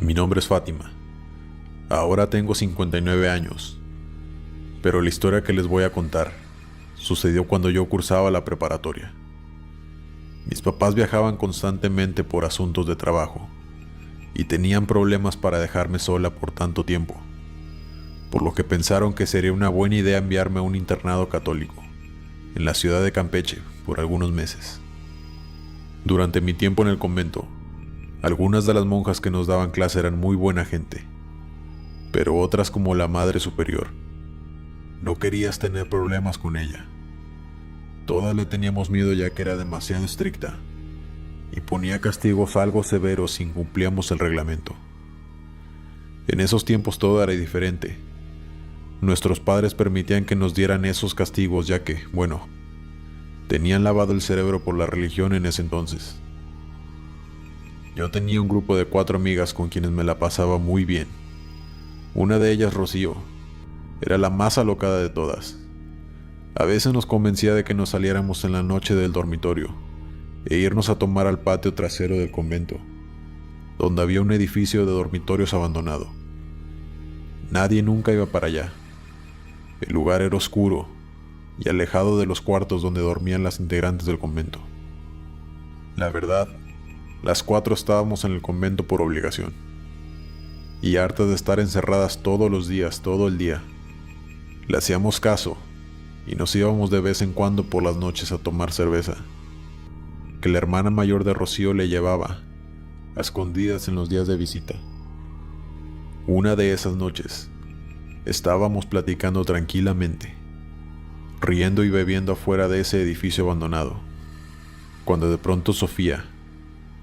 Mi nombre es Fátima. Ahora tengo 59 años, pero la historia que les voy a contar sucedió cuando yo cursaba la preparatoria. Mis papás viajaban constantemente por asuntos de trabajo y tenían problemas para dejarme sola por tanto tiempo, por lo que pensaron que sería una buena idea enviarme a un internado católico en la ciudad de Campeche por algunos meses. Durante mi tiempo en el convento, algunas de las monjas que nos daban clase eran muy buena gente, pero otras, como la Madre Superior, no querías tener problemas con ella. Todas le teníamos miedo ya que era demasiado estricta y ponía castigos algo severos si incumplíamos el reglamento. En esos tiempos todo era diferente. Nuestros padres permitían que nos dieran esos castigos ya que, bueno, tenían lavado el cerebro por la religión en ese entonces. Yo tenía un grupo de 4 amigas con quienes me la pasaba muy bien. Una de ellas, Rocío, era la más alocada de todas. A veces nos convencía de que nos saliéramos en la noche del dormitorio e irnos a tomar al patio trasero del convento, donde había un edificio de dormitorios abandonado. Nadie nunca iba para allá. El lugar era oscuro y alejado de los cuartos donde dormían las integrantes del convento. La verdad, las 4 estábamos en el convento por obligación, y hartas de estar encerradas todos los días, todo el día, le hacíamos caso y nos íbamos de vez en cuando por las noches a tomar cerveza, que la hermana mayor de Rocío le llevaba a escondidas en los días de visita. Una de esas noches, estábamos platicando tranquilamente, riendo y bebiendo afuera de ese edificio abandonado, cuando de pronto Sofía,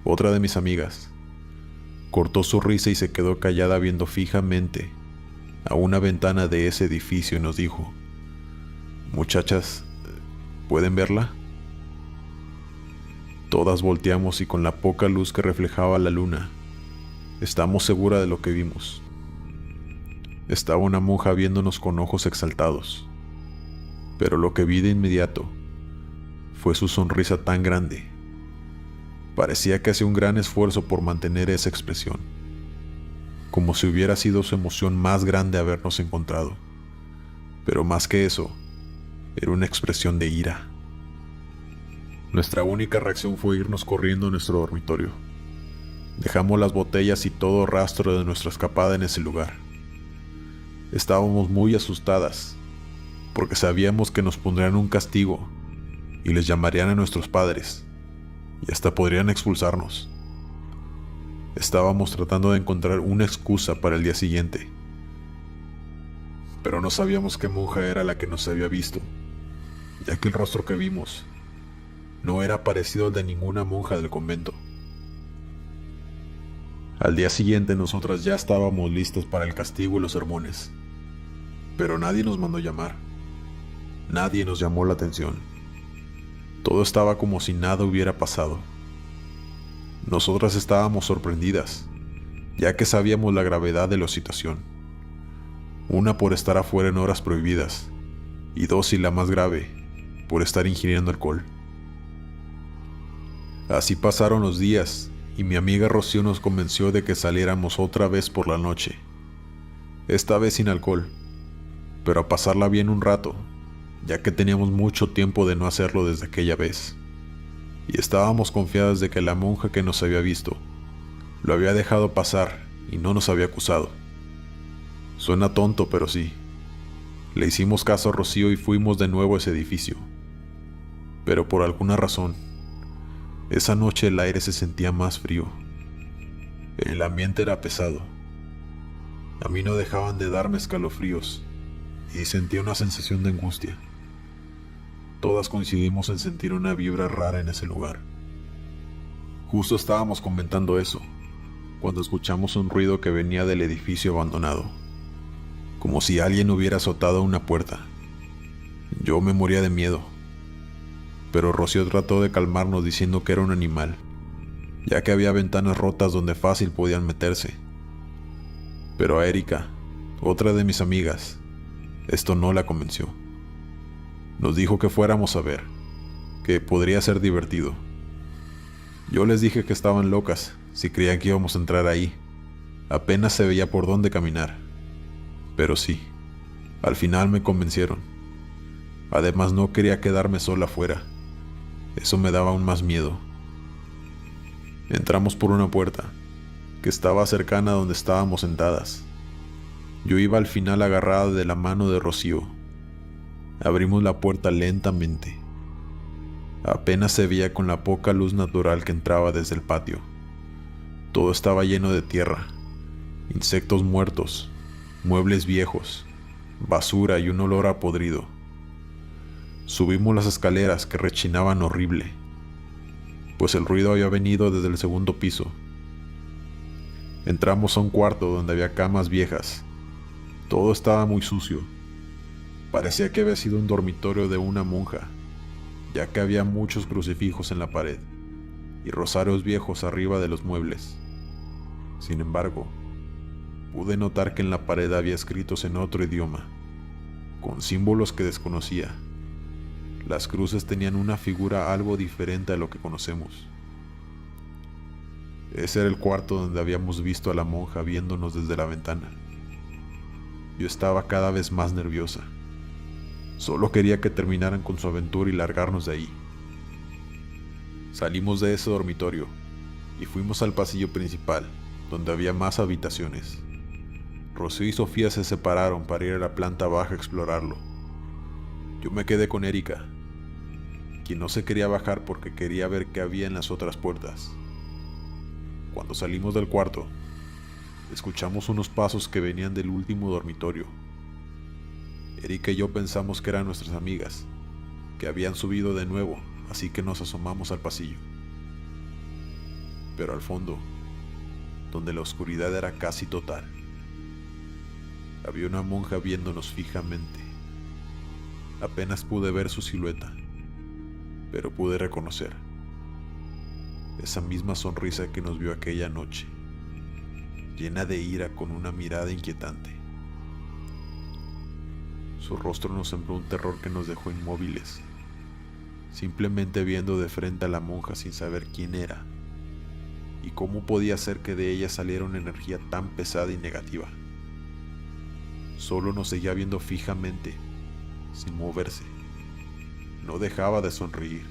otra de mis amigas, cortó su risa y se quedó callada viendo fijamente a una ventana de ese edificio y nos dijo: «Muchachas, ¿pueden verla?». Todas volteamos y con la poca luz que reflejaba la luna, estamos seguras de lo que vimos. Estaba una monja viéndonos con ojos exaltados, pero lo que vi de inmediato fue su sonrisa tan grande. Parecía que hacía un gran esfuerzo por mantener esa expresión, como si hubiera sido su emoción más grande habernos encontrado, pero más que eso, era una expresión de ira. Nuestra única reacción fue irnos corriendo a nuestro dormitorio. Dejamos las botellas y todo rastro de nuestra escapada en ese lugar. Estábamos muy asustadas, porque sabíamos que nos pondrían un castigo y les llamarían a nuestros padres, y hasta podrían expulsarnos. Estábamos tratando de encontrar una excusa para el día siguiente, pero no sabíamos qué monja era la que nos había visto, ya que el rostro que vimos no era parecido al de ninguna monja del convento. Al día siguiente nosotras ya estábamos listas para el castigo y los sermones, pero nadie nos mandó llamar. Nadie nos llamó la atención. Todo estaba como si nada hubiera pasado. Nosotras estábamos sorprendidas, ya que sabíamos la gravedad de la situación. Una, por estar afuera en horas prohibidas, y dos, y la más grave, por estar ingiriendo alcohol. Así pasaron los días, y mi amiga Rocío nos convenció de que saliéramos otra vez por la noche. Esta vez sin alcohol, pero a pasarla bien un rato, ya que teníamos mucho tiempo de no hacerlo desde aquella vez, y estábamos confiadas de que la monja que nos había visto lo había dejado pasar y no nos había acusado. Suena tonto, pero sí. Le hicimos caso a Rocío y fuimos de nuevo a ese edificio. Pero por alguna razón, esa noche el aire se sentía más frío. El ambiente era pesado. A mí no dejaban de darme escalofríos y sentía una sensación de angustia. Todas coincidimos en sentir una vibra rara en ese lugar. Justo estábamos comentando eso, cuando escuchamos un ruido que venía del edificio abandonado, como si alguien hubiera azotado una puerta. Yo me moría de miedo, pero Rocío trató de calmarnos diciendo que era un animal, ya que había ventanas rotas donde fácil podían meterse. Pero a Erika, otra de mis amigas, esto no la convenció. Nos dijo que fuéramos a ver, que podría ser divertido. Yo les dije que estaban locas si creían que íbamos a entrar ahí, Apenas se veía por dónde caminar. Pero sí, al final me convencieron. Además no quería quedarme sola afuera. Eso me daba aún más miedo. Entramos por una puerta, que estaba cercana a donde estábamos sentadas. Yo iba al final agarrada de la mano de Rocío. Abrimos la puerta lentamente. Apenas se veía con la poca luz natural que entraba desde el patio. Todo estaba lleno de tierra, insectos muertos, muebles viejos, basura y un olor a podrido. Subimos las escaleras que rechinaban horrible, pues el ruido había venido desde el segundo piso. Entramos a un cuarto donde había camas viejas. Todo estaba muy sucio. Parecía que había sido un dormitorio de una monja, ya que había muchos crucifijos en la pared y rosarios viejos arriba de los muebles. Sin embargo, pude notar que en la pared había escritos en otro idioma, con símbolos que desconocía. Las cruces tenían una figura algo diferente a lo que conocemos. Ese era el cuarto donde habíamos visto a la monja viéndonos desde la ventana. Yo estaba cada vez más nerviosa. Solo quería que terminaran con su aventura y largarnos de ahí. Salimos de ese dormitorio y fuimos al pasillo principal, donde había más habitaciones. Rocío y Sofía se separaron para ir a la planta baja a explorarlo. Yo me quedé con Erika, quien no se quería bajar porque quería ver qué había en las otras puertas. Cuando salimos del cuarto, escuchamos unos pasos que venían del último dormitorio. Erika y yo pensamos que eran nuestras amigas, que habían subido de nuevo, así que nos asomamos al pasillo. Pero al fondo, donde la oscuridad era casi total, había una monja viéndonos fijamente. Apenas pude ver su silueta, pero pude reconocer esa misma sonrisa que nos vio aquella noche, llena de ira con una mirada inquietante. Su rostro nos sembró un terror que nos dejó inmóviles, simplemente viendo de frente a la monja sin saber quién era y cómo podía ser que de ella saliera una energía tan pesada y negativa. Solo nos seguía viendo fijamente, sin moverse. No dejaba de sonreír.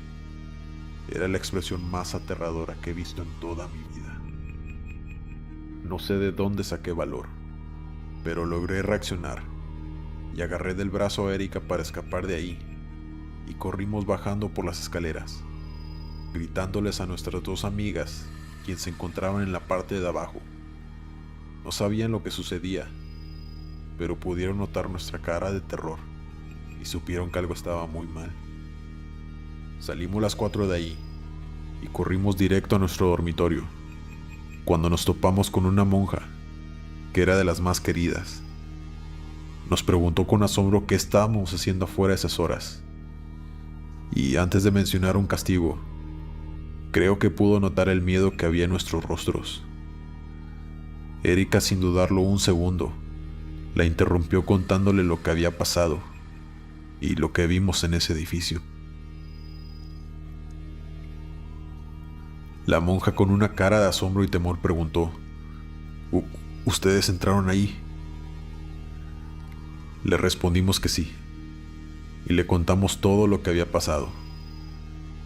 Era la expresión más aterradora que he visto en toda mi vida. No sé de dónde saqué valor, pero logré reaccionar y agarré del brazo a Erika para escapar de ahí, y corrimos bajando por las escaleras, gritándoles a nuestras dos amigas, quienes se encontraban en la parte de abajo. No sabían lo que sucedía, pero pudieron notar nuestra cara de terror y supieron que algo estaba muy mal. Salimos las 4 de ahí y corrimos directo a nuestro dormitorio, cuando nos topamos con una monja que era de las más queridas. Nos preguntó con asombro qué estábamos haciendo afuera a esas horas. Y antes de mencionar un castigo, creo que pudo notar el miedo que había en nuestros rostros. Erika, sin dudarlo un segundo, la interrumpió contándole lo que había pasado y lo que vimos en ese edificio. La monja, con una cara de asombro y temor, preguntó: ¿Ustedes entraron ahí? Le respondimos que sí, y le contamos todo lo que había pasado.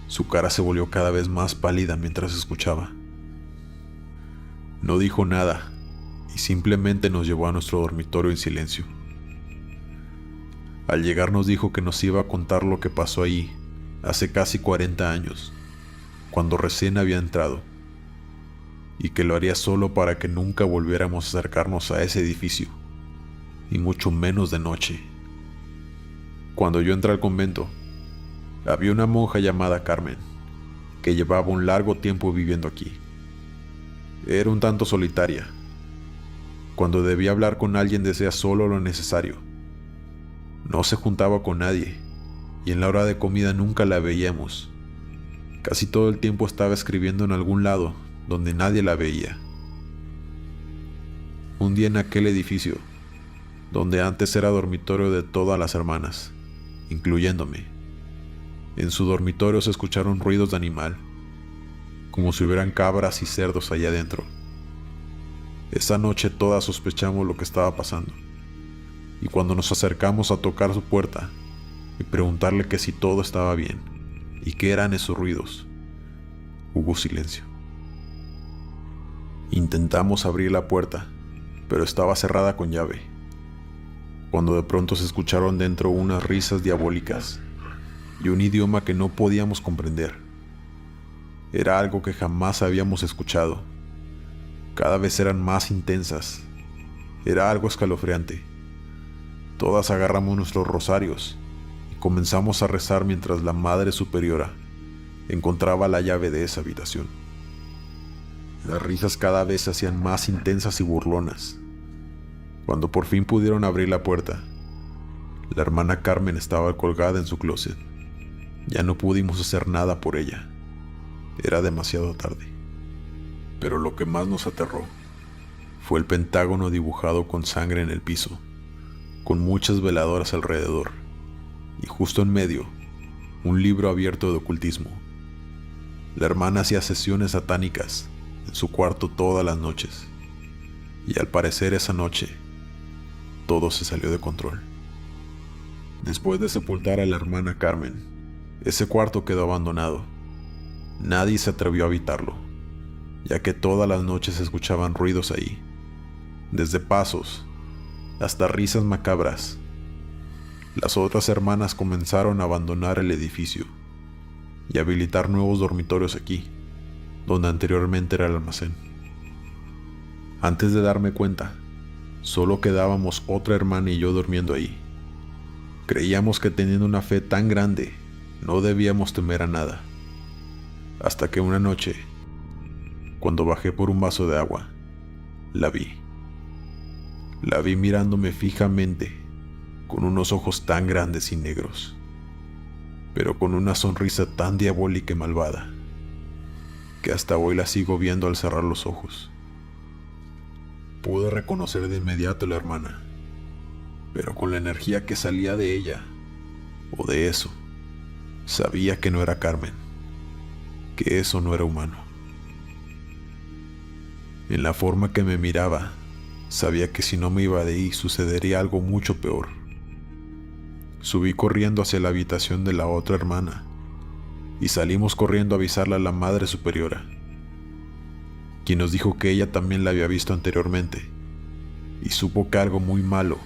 Su cara se volvió cada vez más pálida mientras escuchaba. No dijo nada y simplemente nos llevó a nuestro dormitorio en silencio. Al llegar nos dijo que nos iba a contar lo que pasó ahí hace casi 40 años, cuando recién había entrado, y que lo haría solo para que nunca volviéramos a acercarnos a ese edificio, y mucho menos de noche. Cuando yo entré al convento, había una monja llamada Carmen, que llevaba un largo tiempo viviendo aquí. Era un tanto solitaria. Cuando debía hablar con alguien decía solo lo necesario. No se juntaba con nadie, y en la hora de comida nunca la veíamos. Casi todo el tiempo estaba escribiendo en algún lado donde nadie la veía. Un día en aquel edificio, donde antes era dormitorio de todas las hermanas, incluyéndome, en su dormitorio se escucharon ruidos de animal, como si hubieran cabras y cerdos allá adentro. Esa noche todas sospechamos lo que estaba pasando, y cuando nos acercamos a tocar su puerta y preguntarle que si todo estaba bien y qué eran esos ruidos, hubo silencio. Intentamos abrir la puerta, pero estaba cerrada con llave, cuando de pronto se escucharon dentro unas risas diabólicas y un idioma que no podíamos comprender. Era algo que jamás habíamos escuchado. Cada vez eran más intensas. Era algo escalofriante. Todas agarramos nuestros rosarios y comenzamos a rezar mientras la Madre Superiora encontraba la llave de esa habitación. Las risas cada vez se hacían más intensas y burlonas. Cuando por fin pudieron abrir la puerta, la hermana Carmen estaba colgada en su closet. Ya no pudimos hacer nada por ella. Era demasiado tarde. Pero lo que más nos aterró fue el pentágono dibujado con sangre en el piso, con muchas veladoras alrededor, y justo en medio, un libro abierto de ocultismo. La hermana hacía sesiones satánicas en su cuarto todas las noches, y al parecer esa noche, todo se salió de control. Después de sepultar a la hermana Carmen, ese cuarto quedó abandonado. Nadie se atrevió a habitarlo, ya que todas las noches se escuchaban ruidos ahí, desde pasos hasta risas macabras. Las otras hermanas comenzaron a abandonar el edificio y habilitar nuevos dormitorios aquí, donde anteriormente era el almacén. Antes de darme cuenta, solo quedábamos otra hermana y yo durmiendo ahí. Creíamos que teniendo una fe tan grande, no debíamos temer a nada. Hasta que una noche, cuando bajé por un vaso de agua, la vi. La vi mirándome fijamente, con unos ojos tan grandes y negros, pero con una sonrisa tan diabólica y malvada, que hasta hoy la sigo viendo al cerrar los ojos. Pude reconocer de inmediato a la hermana, pero con la energía que salía de ella, o de eso, sabía que no era Carmen, que eso no era humano. En la forma que me miraba, sabía que si no me iba de ahí sucedería algo mucho peor. Subí corriendo hacia la habitación de la otra hermana y salimos corriendo a avisarle a la Madre Superiora, quien nos dijo que ella también la había visto anteriormente y supo que algo muy malo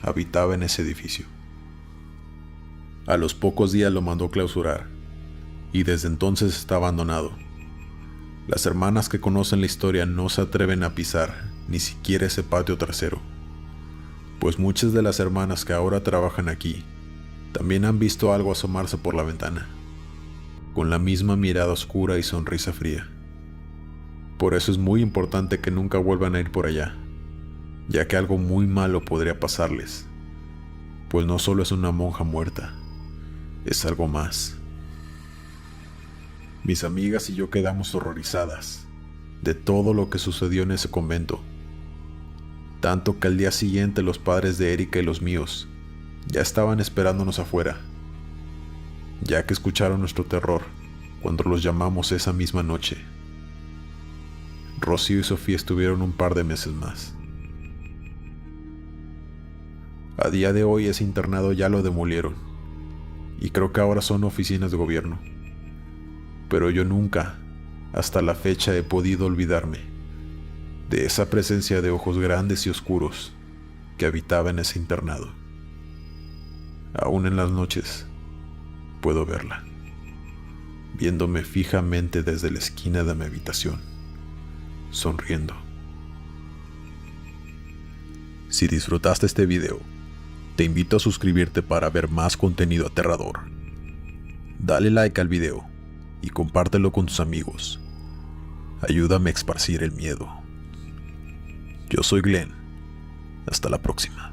habitaba en ese edificio. A los pocos días lo mandó clausurar y desde entonces está abandonado. Las hermanas que conocen la historia no se atreven a pisar ni siquiera ese patio trasero, pues muchas de las hermanas que ahora trabajan aquí también han visto algo asomarse por la ventana, con la misma mirada oscura y sonrisa fría. Por eso es muy importante que nunca vuelvan a ir por allá, ya que algo muy malo podría pasarles, pues no solo es una monja muerta, es algo más. Mis amigas y yo quedamos horrorizadas de todo lo que sucedió en ese convento, tanto que al día siguiente los padres de Erika y los míos ya estaban esperándonos afuera, ya que escucharon nuestro terror cuando los llamamos esa misma noche. Rocío y Sofía estuvieron un par de meses más. A día de hoy ese internado ya lo demolieron, y creo que ahora son oficinas de gobierno. Pero yo nunca, hasta la fecha, he podido olvidarme de esa presencia de ojos grandes y oscuros que habitaba en ese internado. Aún en las noches puedo verla, viéndome fijamente desde la esquina de mi habitación, sonriendo. Si disfrutaste este video, te invito a suscribirte para ver más contenido aterrador. Dale like al video y compártelo con tus amigos. Ayúdame a esparcir el miedo. Yo soy Glenn. Hasta la próxima.